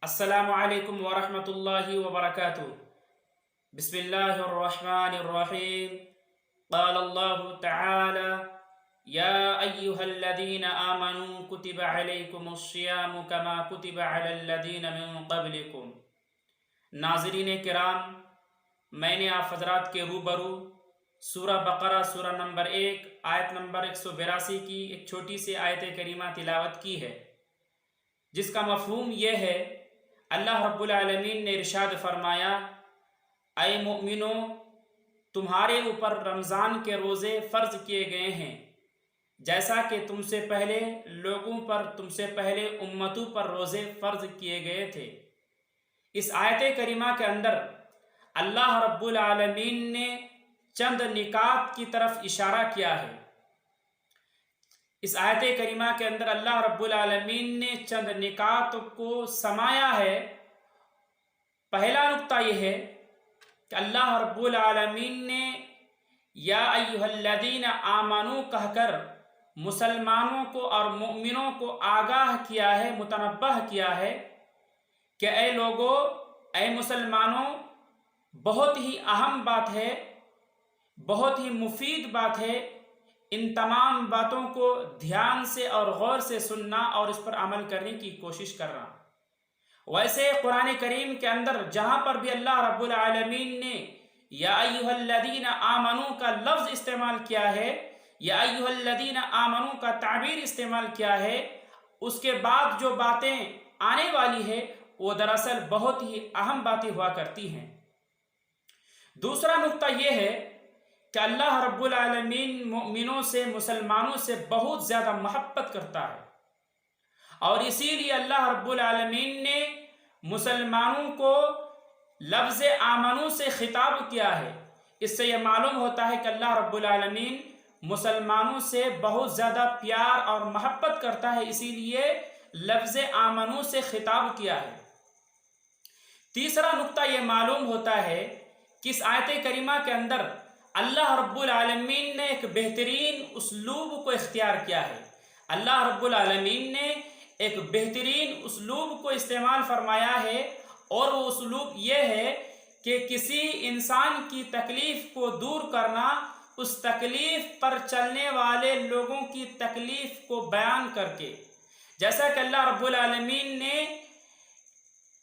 السلام علیکم ورحمۃ اللہ وبرکاتہ۔ بسم اللہ الرحمن الرحیم۔ قال اللہ تعالی یا ایہا الذین آمنوا کتب علیکم الصیام کما کتب علی الذین من قبلکم۔ ناظرین کرام، میں نے آپ حضرات کے روبرو سورہ بقرہ سورہ نمبر 1 آیت نمبر 182 کی ایک چھوٹی سی آیت کریمہ تلاوت کی ہے، جس کا مفہوم یہ ہے، اللہ رب العالمین نے ارشاد فرمایا، اے مومنو، تمہارے اوپر رمضان کے روزے فرض کیے گئے ہیں جیسا کہ تم سے پہلے لوگوں پر، تم سے پہلے امتوں پر روزے فرض کیے گئے تھے۔ اس آیت کریمہ کے اندر اللہ رب العالمین نے چند نکات کی طرف اشارہ کیا ہے۔ اس آیت کریمہ کے اندر اللہ رب العالمین نے چند نکات کو سمایا ہے۔ پہلا نقطہ یہ ہے کہ اللہ رب العالمین نے یا ایہا الذین آمنو کہہ کر مسلمانوں کو اور مؤمنوں کو آگاہ کیا ہے، متنبہ کیا ہے کہ اے لوگو، اے مسلمانوں، بہت ہی اہم بات ہے، بہت ہی مفید بات ہے، ان تمام باتوں کو دھیان سے اور غور سے سننا اور اس پر عمل کرنے کی کوشش کرنا۔ ویسے قرآن کریم کے اندر جہاں پر بھی اللہ رب العالمین نے یا ایہا الذین آمنو کا لفظ استعمال کیا ہے، یا ایہا الذین آمنو کا تعبیر استعمال کیا ہے، اس کے بعد جو باتیں آنے والی ہے وہ دراصل بہت ہی اہم باتیں ہوا کرتی ہیں۔ دوسرا نقطہ یہ ہے کہ اللہ رب العالمین مومنوں سے، مسلمانوں سے بہت زیادہ محبت کرتا ہے، اور اسی لیے اللہ رب العالمین نے مسلمانوں کو لفظ آمنو سے خطاب کیا ہے۔ اس سے یہ معلوم ہوتا ہے کہ اللہ رب العالمین مسلمانوں سے بہت زیادہ پیار اور محبت کرتا ہے، اسی لیے لفظ آمنو سے خطاب کیا ہے۔ تیسرا نقطہ یہ معلوم ہوتا ہے کہ اس آیت کریمہ کے اندر اللہ رب العالمین نے ایک بہترین اسلوب کو اختیار کیا ہے۔ اللہ رب العالمین نے ایک بہترین اسلوب کو استعمال فرمایا ہے، اور وہ اسلوب یہ ہے کہ کسی انسان کی تکلیف کو دور کرنا، اس تکلیف پر چلنے والے لوگوں کی تکلیف کو بیان کر کے، جیسا کہ اللہ رب العالمین نے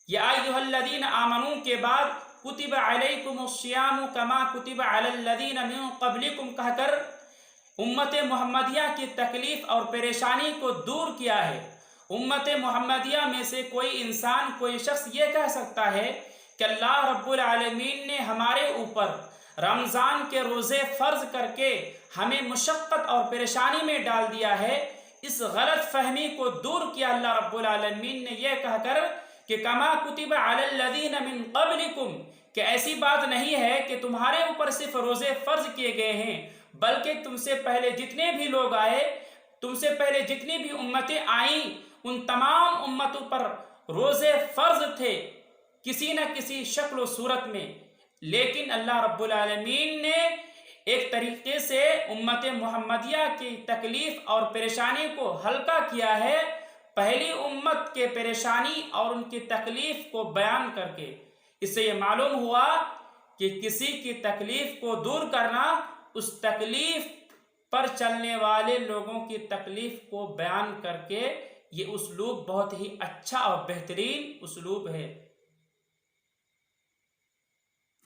یا ایہا الذین آمنو کے بعد کتب علیکم الصیام کما کتب علی الذین من قبلکم کہہ کر امت محمدیہ کی تکلیف اور پریشانی کو دور کیا ہے۔ امت محمدیہ میں سے کوئی انسان، کوئی شخص یہ کہہ سکتا ہے کہ اللہ رب العالمین نے ہمارے اوپر رمضان کے روزے فرض کر کے ہمیں مشقت اور پریشانی میں ڈال دیا ہے، اس غلط فہمی کو دور کیا اللہ رب العالمین نے یہ کہہ کر کہ کما کتب علی الذین من قبلکم، کہ ایسی بات نہیں ہے کہ تمہارے اوپر صرف روزے فرض کیے گئے ہیں، بلکہ تم سے پہلے جتنے بھی لوگ آئے، تم سے پہلے جتنی بھی امتیں آئیں، ان تمام امتوں پر روزے فرض تھے کسی نہ کسی شکل و صورت میں، لیکن اللہ رب العالمین نے ایک طریقے سے امت محمدیہ کی تکلیف اور پریشانی کو ہلکا کیا ہے، پہلی امت کے پریشانی اور ان کی تکلیف کو بیان کر کے۔ اس سے یہ معلوم ہوا کہ کسی کی تکلیف کو دور کرنا، اس تکلیف پر چلنے والے لوگوں کی تکلیف کو بیان کر کے، یہ اسلوب بہت ہی اچھا اور بہترین اسلوب ہے۔